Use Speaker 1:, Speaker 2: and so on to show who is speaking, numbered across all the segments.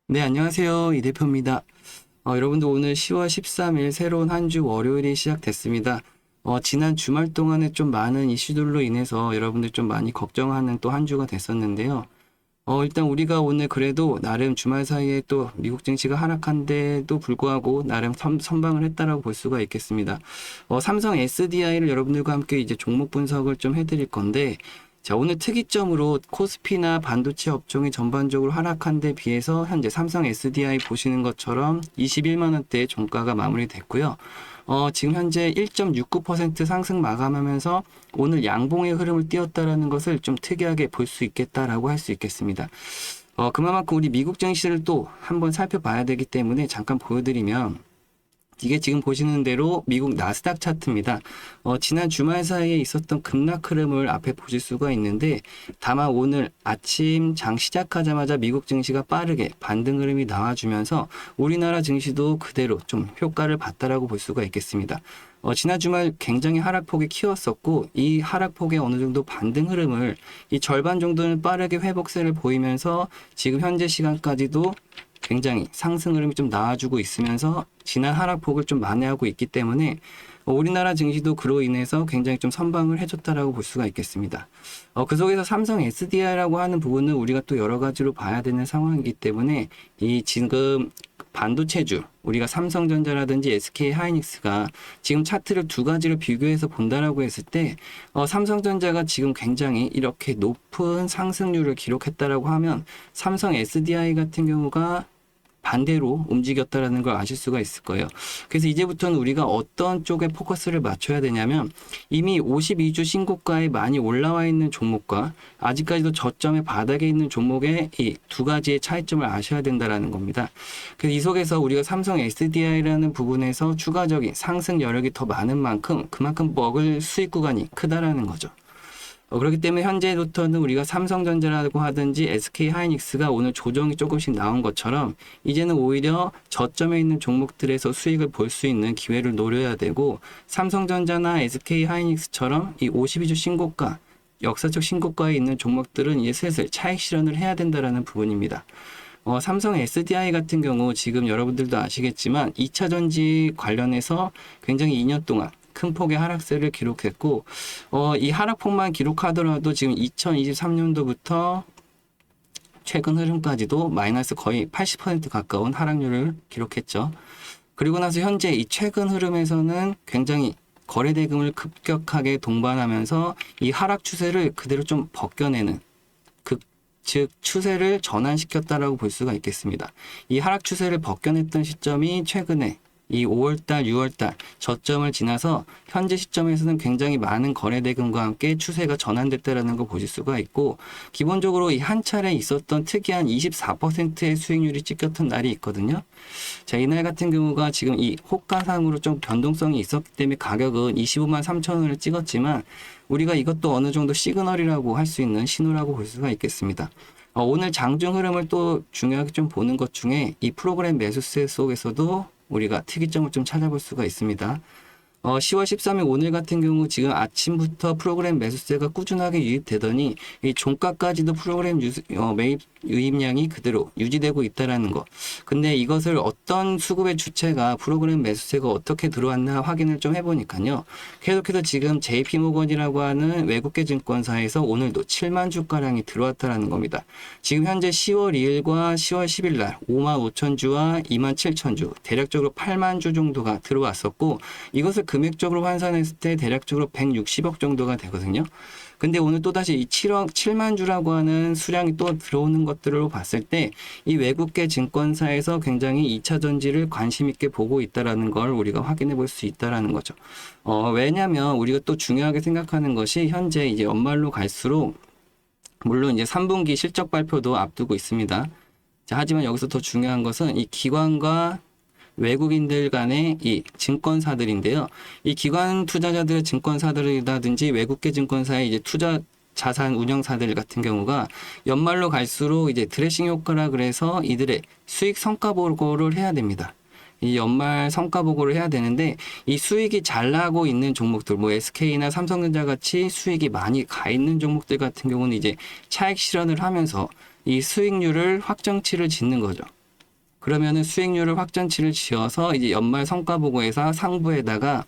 Speaker 1: 네, 안녕하세요. 이 대표입니다. 여러분들 오늘 10월 13일 새로운 한 주 월요일이 시작됐습니다. 지난 주말 동안에 좀 많은 이슈들로 인해서 여러분들 좀 많이 걱정하는 또 한 주가 됐었는데요. 일단 우리가 오늘 그래도 나름 주말 사이에 또 미국 증시가 하락한데도 불구하고 나름 선방을 했다라고 볼 수가 있겠습니다. 삼성 SDI를 여러분들과 함께 이제 종목 분석을 좀 해드릴 건데, 자, 오늘 특이점으로 코스피나 반도체 업종이 전반적으로 하락한 데 비해서 현재 삼성 SDI 보시는 것처럼 21만 원대의 종가가 마무리됐고요. 지금 현재 1.69% 상승 마감하면서 오늘 양봉의 흐름을 띄웠다라는 것을 좀 특이하게 볼 수 있겠다라고 할 수 있겠습니다. 그만큼 우리 미국 증시를 또 한번 살펴봐야 되기 때문에 잠깐 보여드리면 이게 지금 보시는 대로 미국 나스닥 차트입니다. 지난 주말 사이에 있었던 급락 흐름을 앞에 보실 수가 있는데, 다만 오늘 아침 장 시작하자마자 미국 증시가 빠르게 반등 흐름이 나와주면서 우리나라 증시도 그대로 좀 효과를 봤다라고 볼 수가 있겠습니다. 지난 주말 굉장히 하락폭이 키웠었고, 이 하락폭의 어느 정도 반등 흐름을 이 절반 정도는 빠르게 회복세를 보이면서 지금 현재 시간까지도 굉장히 상승 흐름이 좀 나와주고 있으면서 지난 하락폭을 좀 만회하고 있기 때문에 우리나라 증시도 그로 인해서 굉장히 좀 선방을 해줬다라고 볼 수가 있겠습니다. 그 속에서 삼성 SDI라고 하는 부분은 우리가 또 여러 가지로 봐야 되는 상황이기 때문에 이 지금 반도체주, 우리가 삼성전자라든지 SK 하이닉스가 지금 차트를 두 가지로 비교해서 본다라고 했을 때, 삼성전자가 지금 굉장히 이렇게 높은 상승률을 기록했다라고 하면 삼성 SDI 같은 경우가 반대로 움직였다라는 걸 아실 수가 있을 거예요. 그래서 이제부터는 우리가 어떤 쪽에 포커스를 맞춰야 되냐면, 이미 52주 신고가에 많이 올라와 있는 종목과 아직까지도 저점의 바닥에 있는 종목의 이 두 가지의 차이점을 아셔야 된다라는 겁니다. 그래서 이 속에서 우리가 삼성 SDI라는 부분에서 추가적인 상승 여력이 더 많은 만큼 그만큼 먹을 수익 구간이 크다라는 거죠. 그렇기 때문에 현재부터는 우리가 삼성전자라고 하든지 SK 하이닉스가 오늘 조정이 조금씩 나온 것처럼 이제는 오히려 저점에 있는 종목들에서 수익을 볼 수 있는 기회를 노려야 되고, 삼성전자나 SK 하이닉스처럼 이 52주 신고가, 역사적 신고가에 있는 종목들은 이제 슬슬 차익 실현을 해야 된다라는 부분입니다. 삼성 SDI 같은 경우 지금 여러분들도 아시겠지만 2차 전지 관련해서 굉장히 2년 동안 큰 폭의 하락세를 기록했고, 이 하락폭만 기록하더라도 지금 2023년도부터 최근 흐름까지도 마이너스 거의 80% 가까운 하락률을 기록했죠. 그리고 나서 현재 이 최근 흐름에서는 굉장히 거래대금을 급격하게 동반하면서 이 하락 추세를 그대로 좀 벗겨내는, 즉 추세를 전환시켰다라고 볼 수가 있겠습니다. 이 하락 추세를 벗겨냈던 시점이 최근에 이 5월달, 6월달 저점을 지나서 현재 시점에서는 굉장히 많은 거래대금과 함께 추세가 전환됐다라는 걸 보실 수가 있고, 기본적으로 이 한 차례 있었던 특이한 24%의 수익률이 찍혔던 날이 있거든요. 자, 이날 같은 경우가 지금 이 호가상으로 좀 변동성이 있었기 때문에 가격은 25만 3천 원을 찍었지만, 우리가 이것도 어느 정도 시그널이라고 할 수 있는 신호라고 볼 수가 있겠습니다. 오늘 장중 흐름을 또 중요하게 좀 보는 것 중에 이 프로그램 매수세 속에서도 우리가 특이점을 좀 찾아볼 수가 있습니다. 10월 13일 오늘 같은 경우 지금 아침부터 프로그램 매수세가 꾸준하게 유입되더니 이 종가까지도 프로그램 매입 유입량이 그대로 유지되고 있다라는 거. 근데 이것을 어떤 수급의 주체가 프로그램 매수세가 어떻게 들어왔나 확인을 좀 해보니까요. 계속해서 지금 JP모건이라고 하는 외국계 증권사에서 오늘도 7만 주가량이 들어왔다라는 겁니다. 지금 현재 10월 2일과 10월 10일 날 5만 5천 주와 2만 7천 주, 대략적으로 8만 주 정도가 들어왔었고, 이것을 금액적으로 환산했을 때 대략적으로 160억 정도가 되거든요. 근데 오늘 또다시 이 7만 주라고 하는 수량이 또 들어오는 것들로 봤을 때 이 외국계 증권사에서 굉장히 2차 전지를 관심 있게 보고 있다라는 걸 우리가 확인해 볼 수 있다라는 거죠. 왜냐면 우리가 또 중요하게 생각하는 것이 현재 이제 연말로 갈수록 물론 이제 3분기 실적 발표도 앞두고 있습니다. 자, 하지만 여기서 더 중요한 것은 이 기관과 외국인들 간의 이 증권사들인데요. 이 기관 투자자들의 증권사들이라든지 외국계 증권사의 이제 투자 자산 운영사들 같은 경우가 연말로 갈수록 이제 드레싱 효과라 그래서 이들의 수익 성과 보고를 해야 됩니다. 이 연말 성과 보고를 해야 되는데, 이 수익이 잘 나고 있는 종목들, 뭐 SK나 삼성전자 같이 수익이 많이 가 있는 종목들 같은 경우는 이제 차익 실현을 하면서 이 수익률을 확정치를 짓는 거죠. 그러면은 수익률을 확정치를 지어서 이제 연말 성과보고에서 상부에다가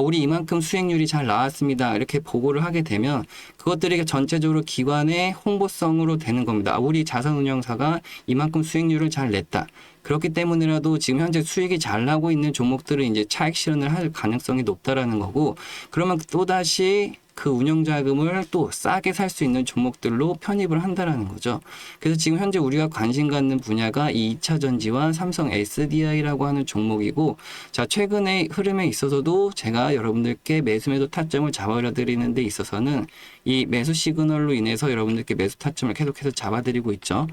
Speaker 1: 우리 이만큼 수익률이 잘 나왔습니다. 이렇게 보고를 하게 되면 그것들이 전체적으로 기관의 홍보성으로 되는 겁니다. 우리 자산운용사가 이만큼 수익률을 잘 냈다. 그렇기 때문이라도 지금 현재 수익이 잘 나고 있는 종목들은 이제 차익 실현을 할 가능성이 높다라는 거고, 그러면 또다시 그 운영자금을 또 싸게 살 수 있는 종목들로 편입을 한다라는 거죠. 그래서 지금 현재 우리가 관심 갖는 분야가 이 2차 전지와 삼성 SDI라고 하는 종목이고, 자, 최근의 흐름에 있어서도 제가 여러분들께 매수 타점을 잡아드리는 데 있어서는 이 매수 시그널로 인해서 여러분들께 매수 타점을 계속해서 잡아드리고 있죠.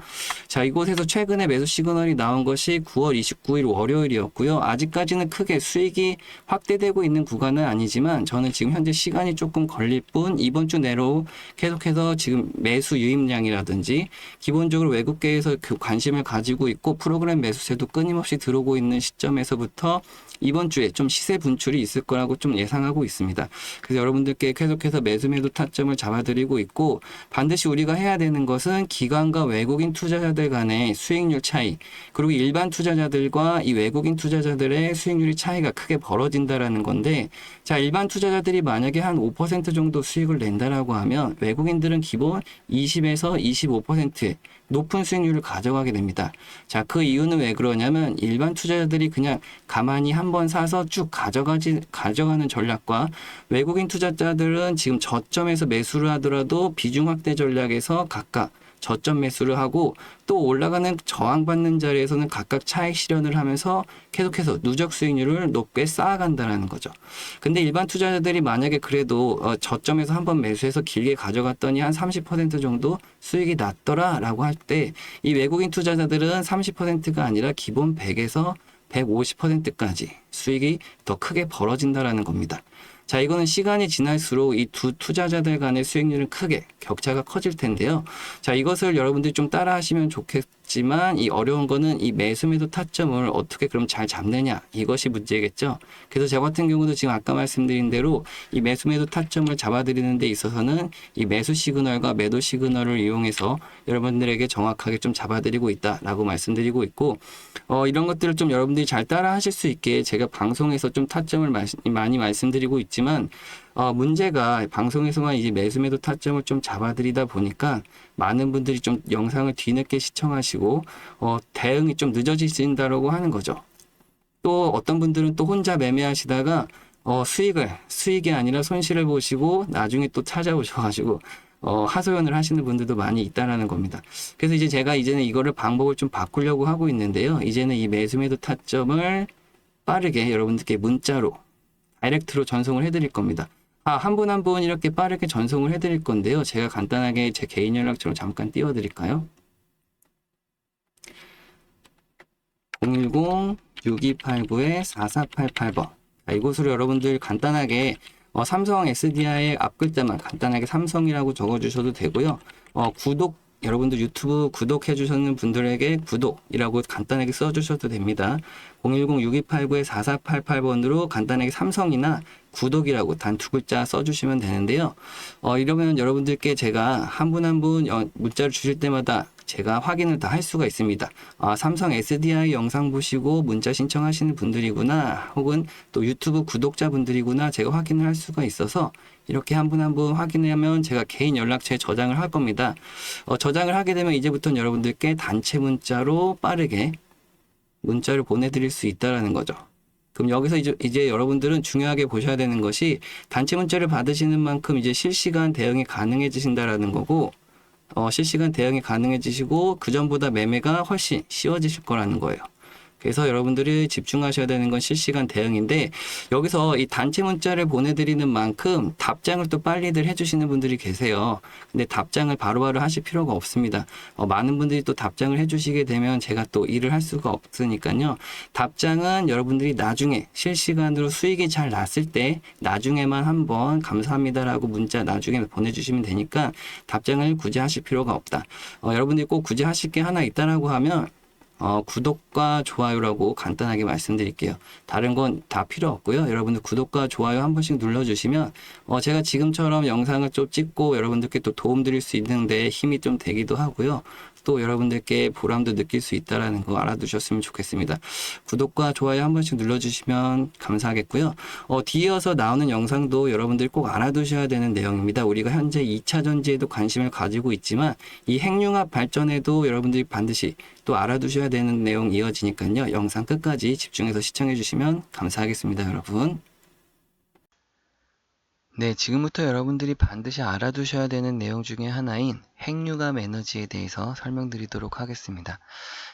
Speaker 1: 자, 이곳에서 최근에 매수 시그널이 나온 것이 9월 29일 월요일이었고요. 아직까지는 크게 수익이 확대되고 있는 구간은 아니지만 저는 지금 현재 시간이 조금 걸릴 뿐 이번 주 내로 계속해서 지금 매수 유입량이라든지 기본적으로 외국계에서 그 관심을 가지고 있고 프로그램 매수세도 끊임없이 들어오고 있는 시점에서부터 이번 주에 좀 시세 분출이 있을 거라고 좀 예상하고 있습니다. 그래서 여러분들께 계속해서 매도 타점을 잡아드리고 있고, 반드시 우리가 해야 되는 것은 기관과 외국인 투자자들 간의 수익률 차이, 그리고 일반 투자자들과 이 외국인 투자자들의 수익률이 차이가 크게 벌어진다라는 건데, 자, 일반 투자자들이 만약에 한 5% 정도 수익을 낸다라고 하면 외국인들은 기본 20에서 25%의 높은 수익률을 가져가게 됩니다. 자, 그 이유는 왜 그러냐면 일반 투자자들이 그냥 가만히 한번 사서 쭉 가져가는 전략과 외국인 투자자들은 지금 저점에서 매수를 하더라도 비중 확대 전략에서 각각 저점 매수를 하고 또 올라가는 저항받는 자리에서는 각각 차익 실현을 하면서 계속해서 누적 수익률을 높게 쌓아간다는 거죠. 근데 일반 투자자들이 만약에 그래도 저점에서 한번 매수해서 길게 가져갔더니 한 30% 정도 수익이 났더라라고 할 때 이 외국인 투자자들은 30%가 아니라 기본 100에서 150%까지 수익이 더 크게 벌어진다라는 겁니다. 자, 이거는 시간이 지날수록 이 두 투자자들 간의 수익률은 크게 격차가 커질 텐데요. 자, 이것을 여러분들이 좀 따라 하시면 좋겠지만 이 어려운 거는 이 매수 타점을 어떻게 그럼 잘 잡느냐, 이것이 문제겠죠. 그래서 저 같은 경우도 지금 아까 말씀드린 대로 이 매수 타점을 잡아드리는 데 있어서는 이 매수 시그널과 매도 시그널을 이용해서 여러분들에게 정확하게 좀 잡아드리고 있다라고 말씀드리고 있고, 이런 것들을 좀 여러분들이 잘 따라 하실 수 있게 제가 방송에서 좀 타점을 많이 말씀드리고 있지만, 문제가 방송에서만 이제 매수 타점을 좀 잡아드리다 보니까 많은 분들이 좀 영상을 뒤늦게 시청하시고 대응이 좀 늦어지신다라고 하는 거죠. 또 어떤 분들은 또 혼자 매매하시다가 수익이 아니라 손실을 보시고 나중에 또 찾아오셔가지고 하소연을 하시는 분들도 많이 있다라는 겁니다. 그래서 이제 제가 이제는 이거를 방법을 좀 바꾸려고 하고 있는데요. 이제는 이 매수 타점을 빠르게 여러분들께 문자로 다이렉트로 전송을 해드릴 겁니다. 한 분 한 분 이렇게 빠르게 전송을 해드릴 건데요. 제가 간단하게 제 개인 연락처로 잠깐 띄워드릴까요? 010-6289-4488번. 이곳으로 여러분들 간단하게 삼성 SDI의 앞글자만 간단하게 삼성이라고 적어주셔도 되고요. 여러분들 유튜브 구독해 주셨는 분들에게 구독이라고 간단하게 써주셔도 됩니다. 010-6289-4488번으로 간단하게 삼성이나 구독이라고 단 두 글자 써주시면 되는데요. 이러면 여러분들께 제가 한 분 한 분 문자를 주실 때마다 제가 확인을 다 할 수가 있습니다. 삼성 SDI 영상 보시고 문자 신청하시는 분들이구나, 혹은 또 유튜브 구독자분들이구나, 제가 확인을 할 수가 있어서 이렇게 한 분 한 분 확인하면 제가 개인 연락처에 저장을 할 겁니다. 저장을 하게 되면 이제부터는 여러분들께 단체 문자로 빠르게 문자를 보내드릴 수 있다라는 거죠. 그럼 여기서 이제 여러분들은 중요하게 보셔야 되는 것이 단체 문자를 받으시는 만큼 이제 실시간 대응이 가능해지신다라는 거고, 실시간 대응이 가능해지시고 그 전보다 매매가 훨씬 쉬워지실 거라는 거예요. 그래서 여러분들이 집중하셔야 되는 건 실시간 대응인데, 여기서 이 단체 문자를 보내드리는 만큼 답장을 또 빨리들 해주시는 분들이 계세요. 근데 답장을 바로바로 하실 필요가 없습니다. 많은 분들이 또 답장을 해주시게 되면 제가 또 일을 할 수가 없으니까요. 답장은 여러분들이 나중에 실시간으로 수익이 잘 났을 때 나중에만 한번 감사합니다라고 문자 나중에 보내주시면 되니까 답장을 굳이 하실 필요가 없다. 여러분들이 꼭 굳이 하실 게 하나 있다라고 하면 구독과 좋아요라고 간단하게 말씀드릴게요. 다른 건 다 필요 없고요. 여러분들 구독과 좋아요 한 번씩 눌러주시면 제가 지금처럼 영상을 좀 찍고 여러분들께 또 도움 드릴 수 있는데 힘이 좀 되기도 하고요. 또 여러분들께 보람도 느낄 수 있다라는 거 알아두셨으면 좋겠습니다. 구독과 좋아요 한 번씩 눌러주시면 감사하겠고요. 뒤이어서 나오는 영상도 여러분들이 꼭 알아두셔야 되는 내용입니다. 우리가 현재 2차 전지에도 관심을 가지고 있지만 이 핵융합 발전에도 여러분들이 반드시 또 알아두셔야 되는 내용 이어지니까요. 영상 끝까지 집중해서 시청해 주시면 감사하겠습니다, 여러분. 네, 지금부터 여러분들이 반드시 알아두셔야 되는 내용 중에 하나인 핵융합 에너지에 대해서 설명드리도록 하겠습니다.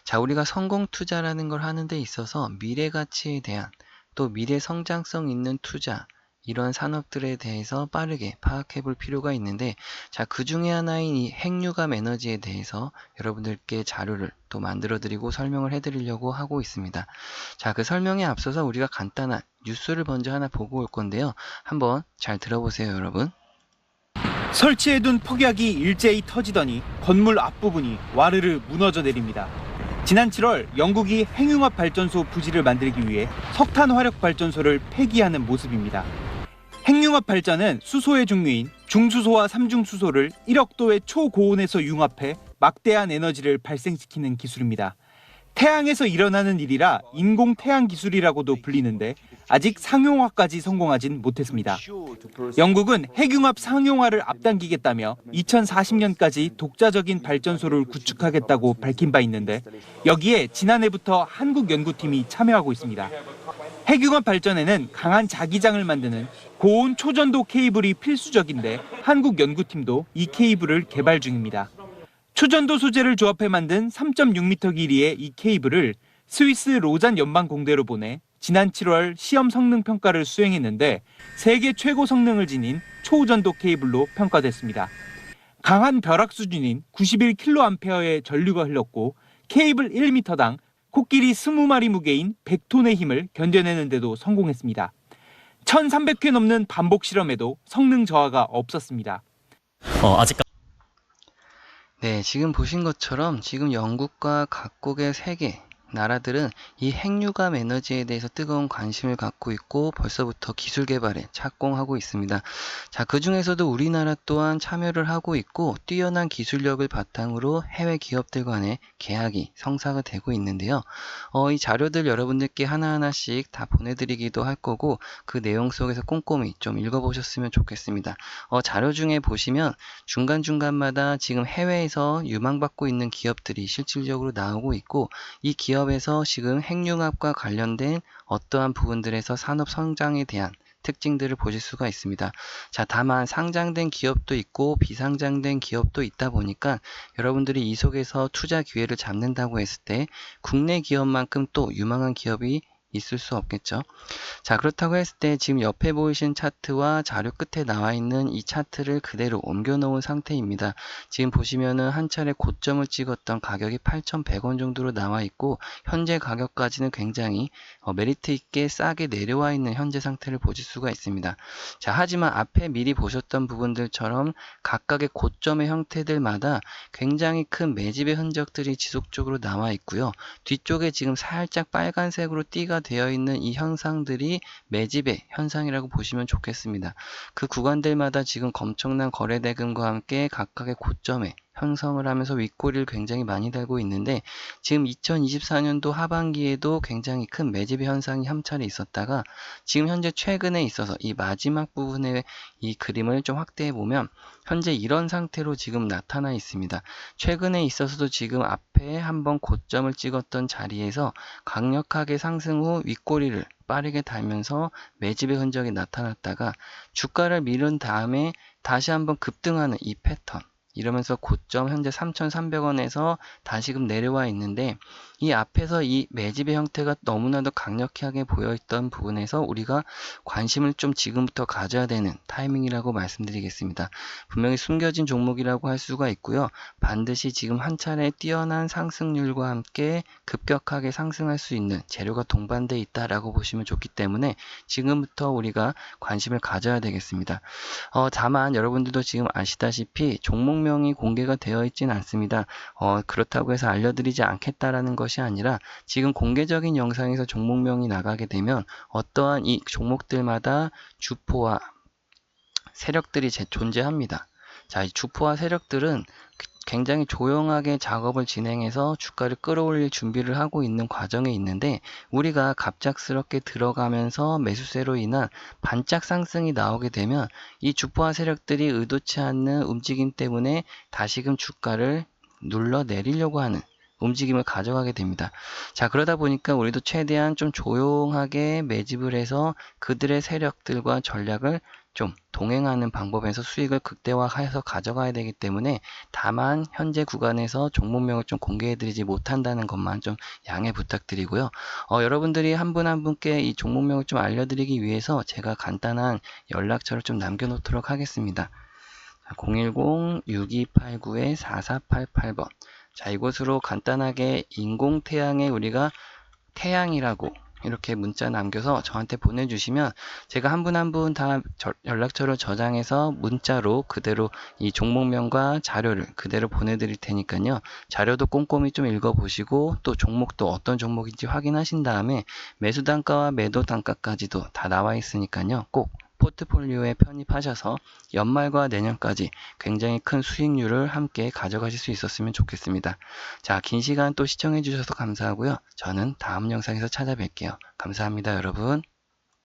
Speaker 1: 자, 우리가 성공 투자라는 걸 하는 데 있어서 미래 가치에 대한 또 미래 성장성 있는 투자, 이런 산업들에 대해서 빠르게 파악해 볼 필요가 있는데, 자, 그 중에 하나인 이 핵융합 에너지에 대해서 여러분들께 자료를 또 만들어 드리고 설명을 해 드리려고 하고 있습니다. 자, 그 설명에 앞서서 우리가 간단한 뉴스를 먼저 하나 보고 올 건데요. 한번 잘 들어보세요, 여러분.
Speaker 2: 설치해둔 폭약이 일제히 터지더니 건물 앞부분이 와르르 무너져 내립니다. 지난 7월 영국이 핵융합 발전소 부지를 만들기 위해 석탄 화력 발전소를 폐기하는 모습입니다. 핵융합 발전은 수소의 종류인 중수소와 삼중수소를 1억 도의 초고온에서 융합해 막대한 에너지를 발생시키는 기술입니다. 태양에서 일어나는 일이라 인공 태양 기술이라고도 불리는데 아직 상용화까지 성공하진 못했습니다. 영국은 핵융합 상용화를 앞당기겠다며 2040년까지 독자적인 발전소를 구축하겠다고 밝힌 바 있는데, 여기에 지난해부터 한국 연구팀이 참여하고 있습니다. 핵융합 발전에는 강한 자기장을 만드는 고온 초전도 케이블이 필수적인데 한국 연구팀도 이 케이블을 개발 중입니다. 초전도 소재를 조합해 만든 3.6m 길이의 이 케이블을 스위스 로잔 연방공대로 보내 지난 7월 시험 성능 평가를 수행했는데 세계 최고 성능을 지닌 초전도 케이블로 평가됐습니다. 강한 벼락 수준인 91kA의 전류가 흘렀고 케이블 1m당 코끼리 20마리 무게인 100톤의 힘을 견뎌내는 데도 성공했습니다. 1300회 넘는 반복 실험에도 성능 저하가 없었습니다.
Speaker 1: 네, 지금 보신 것처럼 지금 영국과 각국의 세계 나라들은 이 핵융합 에너지에 대해서 뜨거운 관심을 갖고 있고 벌써부터 기술 개발에 착공하고 있습니다. 자, 그 중에서도 우리나라 또한 참여를 하고 있고 뛰어난 기술력을 바탕으로 해외 기업들 간의 계약이 성사가 되고 있는데요. 이 자료들 여러분들께 하나하나씩 다 보내드리기도 할 거고 그 내용 속에서 꼼꼼히 좀 읽어보셨으면 좋겠습니다. 자료 중에 보시면 중간중간마다 지금 해외에서 유망받고 있는 기업들이 실질적으로 나오고 있고 이 기업에서 지금 핵융합과 관련된 어떠한 부분들에서 산업 성장에 대한 특징들을 보실 수가 있습니다. 자, 다만 상장된 기업도 있고 비상장된 기업도 있다 보니까 여러분들이 이 속에서 투자 기회를 잡는다고 했을 때 국내 기업만큼 또 유망한 기업이 있을 수 없겠죠. 자, 그렇다고 했을 때 지금 옆에 보이신 차트와 자료 끝에 나와 있는 이 차트를 그대로 옮겨 놓은 상태입니다. 지금 보시면은 한 차례 고점을 찍었던 가격이 8,100원 정도로 나와 있고 현재 가격까지는 굉장히 메리트 있게 싸게 내려와 있는 현재 상태를 보실 수가 있습니다. 자, 하지만 앞에 미리 보셨던 부분들처럼 각각의 고점의 형태들마다 굉장히 큰 매집의 흔적들이 지속적으로 나와 있고요. 뒤쪽에 지금 살짝 빨간색으로 띠가 되어 있는 이 현상들이 매집의 현상이라고 보시면 좋겠습니다. 그 구간들마다 지금 엄청난 거래 대금과 함께 각각의 고점에 형성을 하면서 윗꼬리를 굉장히 많이 달고 있는데 지금 2024년도 하반기에도 굉장히 큰 매집의 현상이 한 차례 있었다가 지금 현재 최근에 있어서 이 마지막 부분의 이 그림을 좀 확대해 보면 현재 이런 상태로 지금 나타나 있습니다. 최근에 있어서도 지금 앞에 한번 고점을 찍었던 자리에서 강력하게 상승 후 윗꼬리를 빠르게 달면서 매집의 흔적이 나타났다가 주가를 밀은 다음에 다시 한번 급등하는 이 패턴, 이러면서 고점 현재 3,300원에서 다시금 내려와 있는데 이 앞에서 이 매집의 형태가 너무나도 강력하게 보여있던 부분에서 우리가 관심을 좀 지금부터 가져야 되는 타이밍이라고 말씀드리겠습니다. 분명히 숨겨진 종목이라고 할 수가 있고요. 반드시 지금 한 차례 뛰어난 상승률과 함께 급격하게 상승할 수 있는 재료가 동반되어 있다라고 보시면 좋기 때문에 지금부터 우리가 관심을 가져야 되겠습니다. 다만 여러분들도 지금 아시다시피 종목명이 공개가 되어 있지는 않습니다. 그렇다고 해서 알려드리지 않겠다라는 것이 아니라 지금 공개적인 영상에서 종목명이 나가게 되면 어떠한 이 종목들마다 주포와 세력들이 존재합니다. 자, 이 주포와 세력들은 굉장히 조용하게 작업을 진행해서 주가를 끌어올릴 준비를 하고 있는 과정에 있는데, 우리가 갑작스럽게 들어가면서 매수세로 인한 반짝 상승이 나오게 되면 이 주포화 세력들이 의도치 않는 움직임 때문에 다시금 주가를 눌러 내리려고 하는 움직임을 가져가게 됩니다. 자, 그러다 보니까 우리도 최대한 좀 조용하게 매집을 해서 그들의 세력들과 전략을 좀 동행하는 방법에서 수익을 극대화해서 가져가야 되기 때문에, 다만 현재 구간에서 종목명을 좀 공개해드리지 못한다는 것만 좀 양해 부탁드리고요. 여러분들이 한 분 한 분께 이 종목명을 좀 알려드리기 위해서 제가 간단한 연락처를 좀 남겨놓도록 하겠습니다. 010-6289-4488번. 자, 이곳으로 간단하게 인공태양에 우리가 태양이라고 이렇게 문자 남겨서 저한테 보내주시면 제가 한 분 한 분 다 연락처를 저장해서 문자로 그대로 이 종목명과 자료를 그대로 보내드릴 테니까요. 자료도 꼼꼼히 좀 읽어보시고 또 종목도 어떤 종목인지 확인하신 다음에 매수 단가와 매도 단가까지도 다 나와 있으니까요. 꼭 포트폴리오에 편입하셔서 연말과 내년까지 굉장히 큰 수익률을 함께 가져가실 수 있었으면 좋겠습니다. 자, 긴 시간 또 시청해 주셔서 감사하고요. 저는 다음 영상에서 찾아뵐게요. 감사합니다, 여러분.